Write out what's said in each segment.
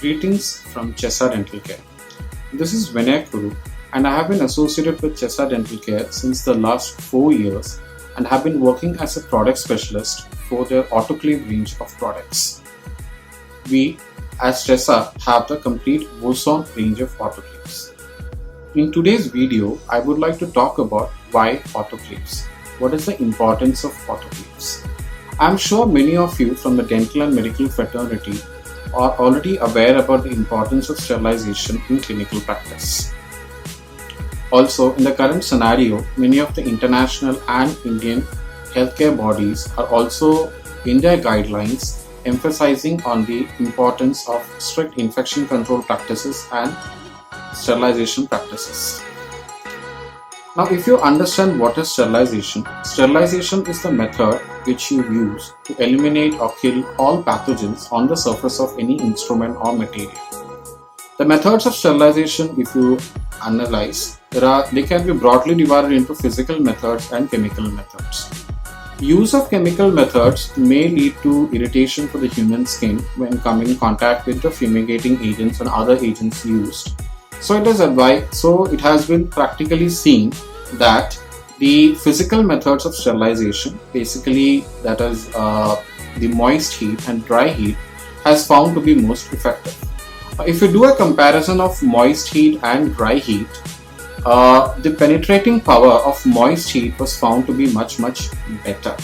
Greetings from Chessa Dental Care. This is Vinay Kuru, and I have been associated with Chessa Dental Care since the last 4 years and have been working as a product specialist for their autoclave range of products. We, as Chessa, have the complete Woson range of autoclaves. In today's video, I would like to talk about why autoclaves. What is the importance of autoclaves? I am sure many of you from the dental and medical fraternity are already aware about the importance of sterilization in clinical practice. Also, in the current scenario, many of the international and Indian healthcare bodies are also in their guidelines emphasizing on the importance of strict infection control practices and sterilization practices. Now, if you understand what is sterilization, sterilization is the method which you use to eliminate or kill all pathogens on the surface of any instrument or material. The methods of sterilization, if you analyze, they can be broadly divided into physical methods and chemical methods. Use of chemical methods may lead to irritation for the human skin when coming in contact with the fumigating agents and other agents used. So it has been practically seen that the physical methods of sterilization, basically that is the moist heat and dry heat, has found to be most effective. If you do a comparison of moist heat and dry heat, the penetrating power of moist heat was found to be much better,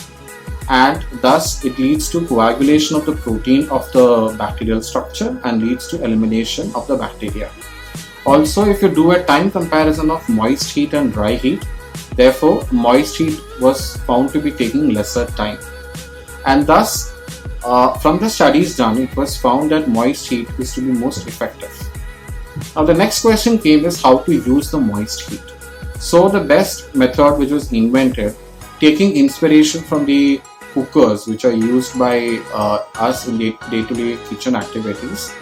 and thus it leads to coagulation of the protein of the bacterial structure and leads to elimination of the bacteria. Also, if you do a time comparison of moist heat and dry heat, therefore moist heat was found to be taking lesser time, and thus from the studies done, it was found that moist heat is to be most effective. Now the next question came is how to use the moist heat. So the best method which was invented, taking inspiration from the cookers which are used by us in the day-to-day kitchen activities,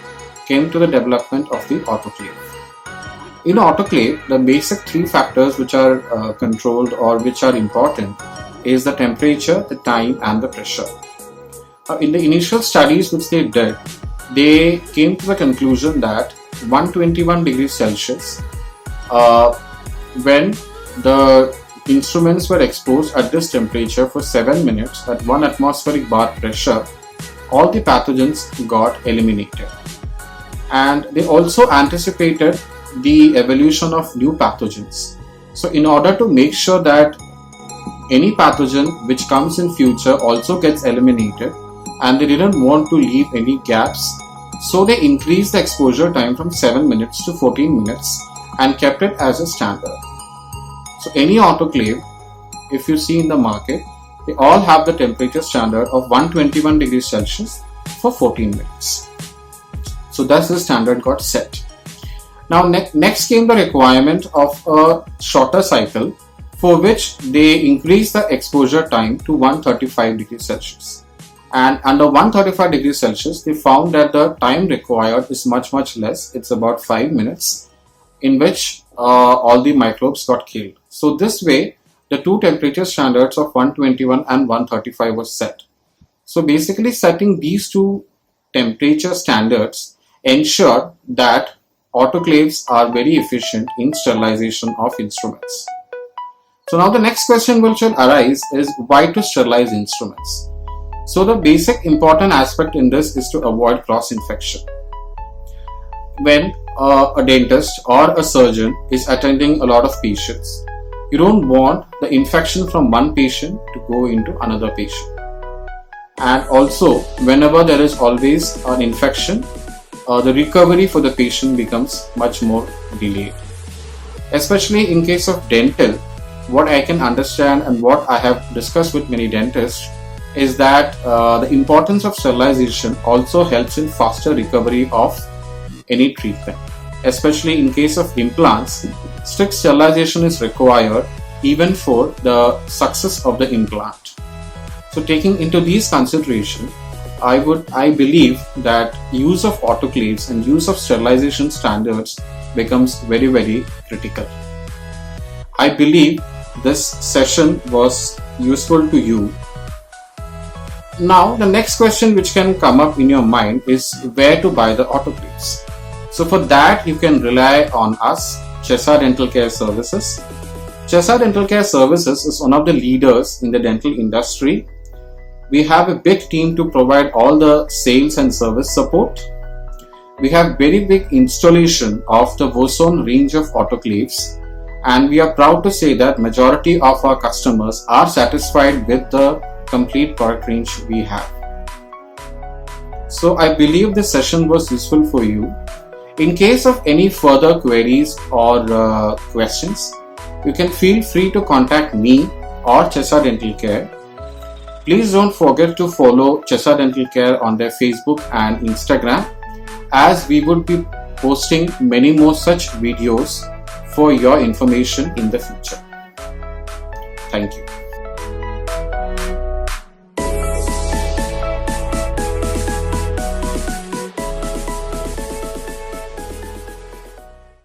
came to the development of the autoclave. In autoclave, the basic three factors which are controlled or which are important is the temperature, the time and the pressure. In the initial studies which they did, they came to the conclusion that 121 degrees Celsius, when the instruments were exposed at this temperature for 7 minutes at 1 atmospheric bar pressure, all the pathogens got eliminated. And they also anticipated the evolution of new pathogens. So in order to make sure that any pathogen which comes in future also gets eliminated, and they didn't want to leave any gaps, so they increased the exposure time from 7 minutes to 14 minutes and kept it as a standard. So any autoclave, if you see in the market, they all have the temperature standard of 121 degrees Celsius for 14 minutes. So thus the standard got set. Now next came the requirement of a shorter cycle, for which they increased the exposure time to 135 degrees Celsius. And under 135 degrees Celsius, they found that the time required is much less. It's about 5 minutes, in which all the microbes got killed. So this way, the two temperature standards of 121 and 135 was set. So basically setting these two temperature standards ensured that autoclaves are very efficient in sterilization of instruments. So now the next question which will arise is why to sterilize instruments. So the basic important aspect in this is to avoid cross-infection. When a dentist or a surgeon is attending a lot of patients, you don't want the infection from one patient to go into another patient. And also, whenever there is always an infection, the recovery for the patient becomes much more delayed. Especially in case of dental, what I can understand and what I have discussed with many dentists is that the importance of sterilization also helps in faster recovery of any treatment. Especially in case of implants, strict sterilization is required even for the success of the implant. So taking into these considerations, I believe that use of autoclaves and use of sterilization standards becomes very critical. I believe this session was useful to you. Now, the next question which can come up in your mind is where to buy the autoclaves. So for that, you can rely on us, Chesa Dental Care Services. Chesa Dental Care Services is one of the leaders in the dental industry. We have a big team to provide all the sales and service support. We have very big installation of the Wozone range of autoclaves, and we are proud to say that majority of our customers are satisfied with the complete product range we have. So I believe this session was useful for you. In case of any further queries or questions, you can feel free to contact me or Chesa Dental Care. Please don't forget to follow Chesa Dental Care on their Facebook and Instagram, as we would be posting many more such videos for your information in the future. Thank you.